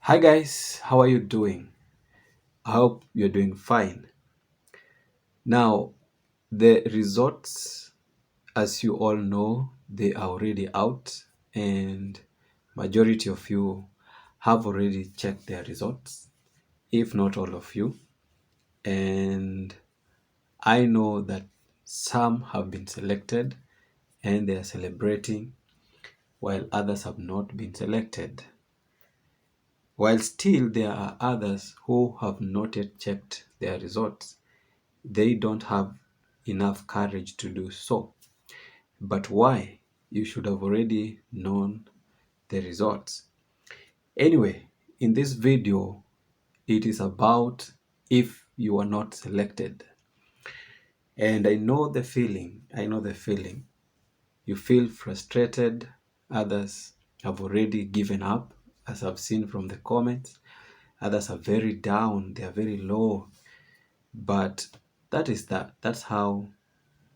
Hi guys, how are you doing? I hope you're doing fine. Now, the results, as you all know, they are already out, and majority of you have already checked their results, if not all of you. And I know that some have been selected and they are celebrating, while others have not been selected. While still there are others who have not yet checked their results, they don't have enough courage to do so. But why? You should have already known the results. Anyway, in this video, it is about if you are not selected. And I know the feeling. You feel frustrated. Others have already given up, as I've seen from the comments. Others are very down, they are very low. But that's how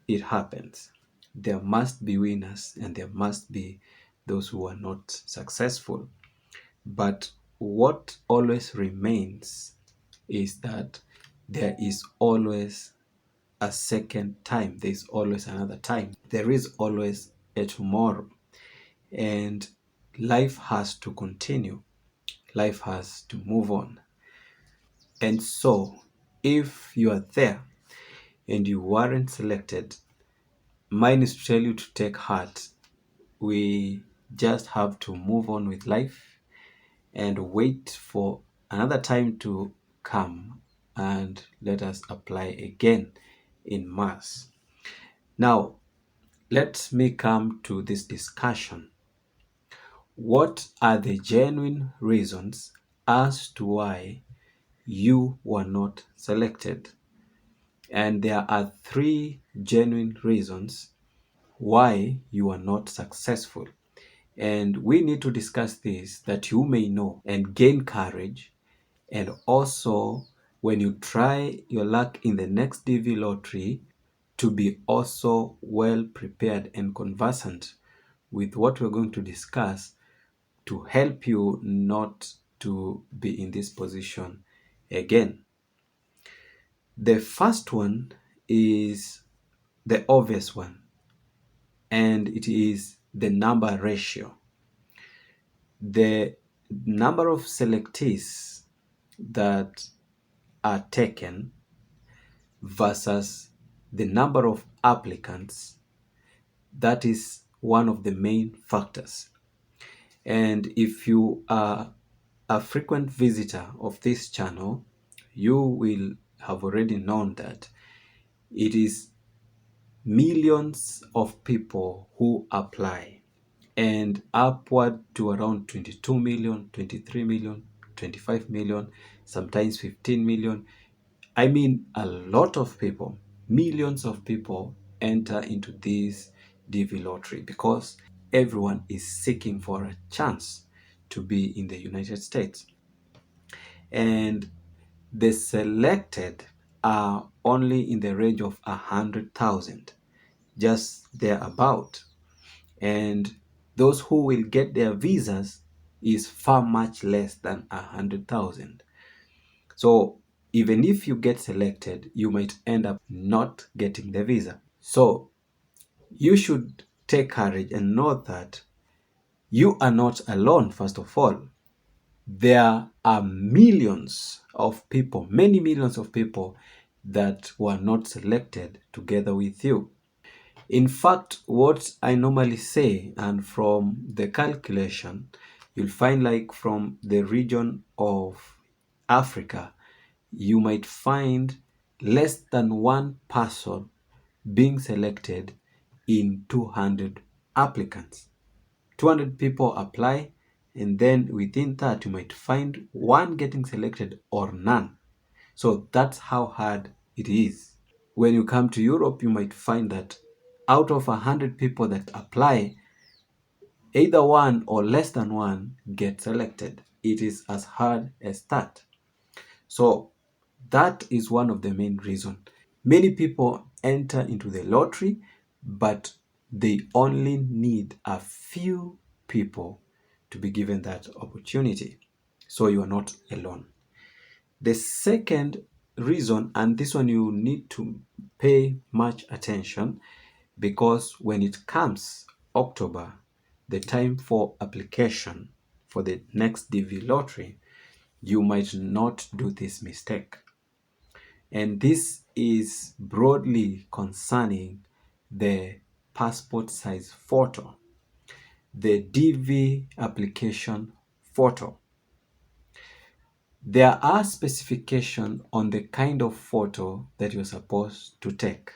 it happens. There must be winners and there must be those who are not successful. But what always remains is that there is always a second time, there is always another time, there is always a tomorrow, and life has to continue, life has to move on. And so, if you are there and you weren't selected, mine is to tell you to take heart. We just have to move on with life and wait for another time to come and let us apply again in mass. Now, let me come to this discussion. What are the genuine reasons as to why you were not selected? And there are three genuine reasons why you are not successful. And we need to discuss this that you may know and gain courage. And also, when you try your luck in the next DV lottery, to be also well prepared and conversant with what we're going to discuss to help you not to be in this position again. The first one is the obvious one, and it is the number ratio. The number of selectees that are taken versus the number of applicants, that is one of the main factors. And if you are a frequent visitor of this channel, you will have already known that it is millions of people who apply, and upward to around 22 million, 23 million, 25 million, sometimes 15 million. I mean, a lot of people, millions of people enter into this DV lottery because everyone is seeking for a chance to be in the United States. And the selected are only in the range of 100,000, just thereabout. And those who will get their visas is far much less than 100,000. So even if you get selected, you might end up not getting the visa. So you should take courage and know that you are not alone. First of all, there are millions of people, many millions of people that were not selected together with you. In fact, what I normally say, and from the calculation, you'll find like from the region of Africa, you might find less than one person being selected in 200 applicants. 200 people apply, and then within that, you might find one getting selected or none. So that's how hard it is. When you come to Europe, you might find that out of 100 people that apply, either one or less than one get selected. It is as hard as that. So that is one of the main reasons. Many people enter into the lottery, but they only need a few people to be given that opportunity. So you are not alone. The second reason, and this one you need to pay much attention, because when it comes October, the time for application for the next DV lottery, you might not do this mistake. And this is broadly concerning the passport size photo, the DV application photo. There are specifications on the kind of photo that you're supposed to take.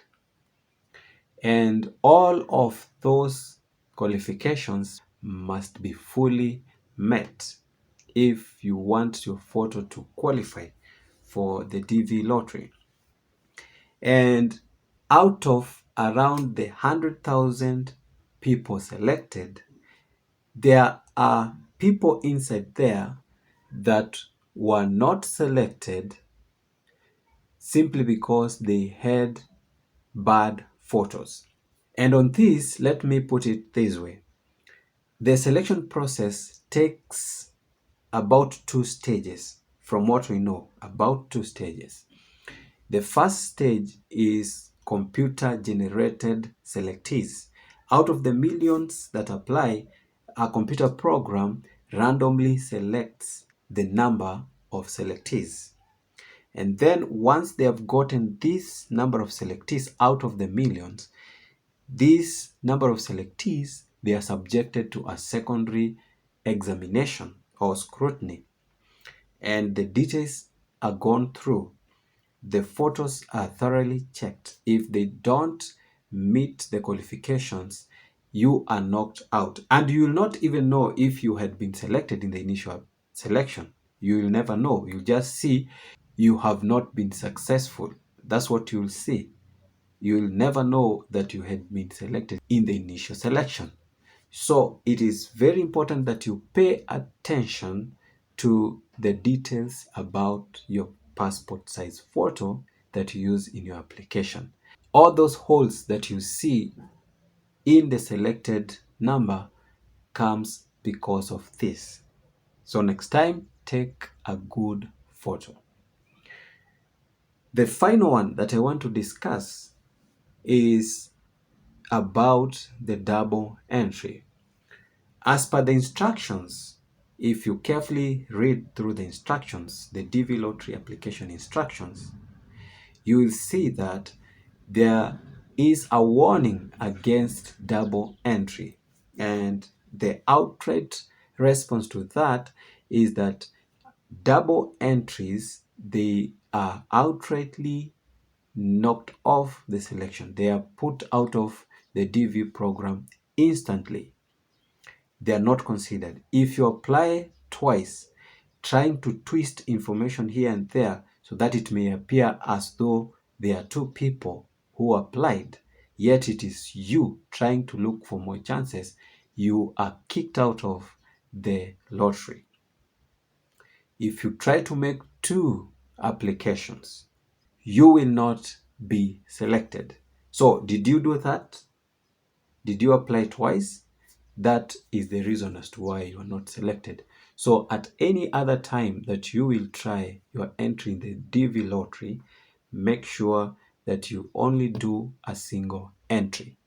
And all of those qualifications must be fully met if you want your photo to qualify for the DV lottery. And out of around the 100,000 people selected, there are people inside there that were not selected simply because they had bad photos. And on this, let me put it this way. The selection process takes about 2 stages, from what we know, about 2 stages. The first stage is computer-generated selectees. Out of the millions that apply, a computer program randomly selects the number of selectees. And then once they have gotten this number of selectees out of the millions, this number of selectees, they are subjected to a secondary examination or scrutiny. And the details are gone through. The photos are thoroughly checked. If they don't meet the qualifications, you are knocked out. And you will not even know if you had been selected in the initial selection. You will never know. You just see you have not been successful. That's what you will see. You will never know that you had been selected in the initial selection. So it is very important that you pay attention to the details about your passport size photo that you use in your application. All those holes that you see in the selected number comes because of this. So next time, take a good photo. The final one that I want to discuss is about the double entry. As per the instructions, if you carefully read through the instructions, the DV lottery application instructions, you will see that there is a warning against double entry. And the outright response to that is that double entries, they are outrightly knocked off the selection. They are put out of the DV program instantly. They are not considered. If you apply twice, trying to twist information here and there so that it may appear as though there are 2 people who applied, yet it is you trying to look for more chances, you are kicked out of the lottery. If you try to make 2 applications, you will not be selected. So did you do that? Did you apply twice? That is the reason as to why you are not selected. So at any other time that you will try your entry in the DV lottery, make sure that you only do a single entry.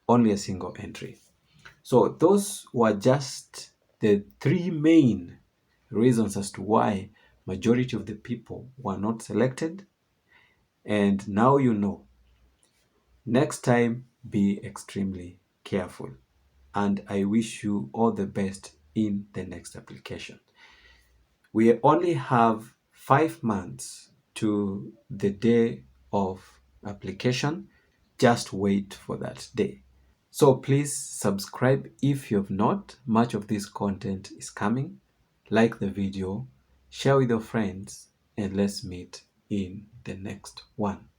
Only a single entry. So those were just the 3 main reasons as to why majority of the people were not selected. And now you know. Next time, be extremely careful. And I wish you all the best in the next application. We only have 5 months to the day of application. Just wait for that day. So please subscribe if you have not. Much of this content is coming. Like the video, share with your friends, and let's meet in the next one.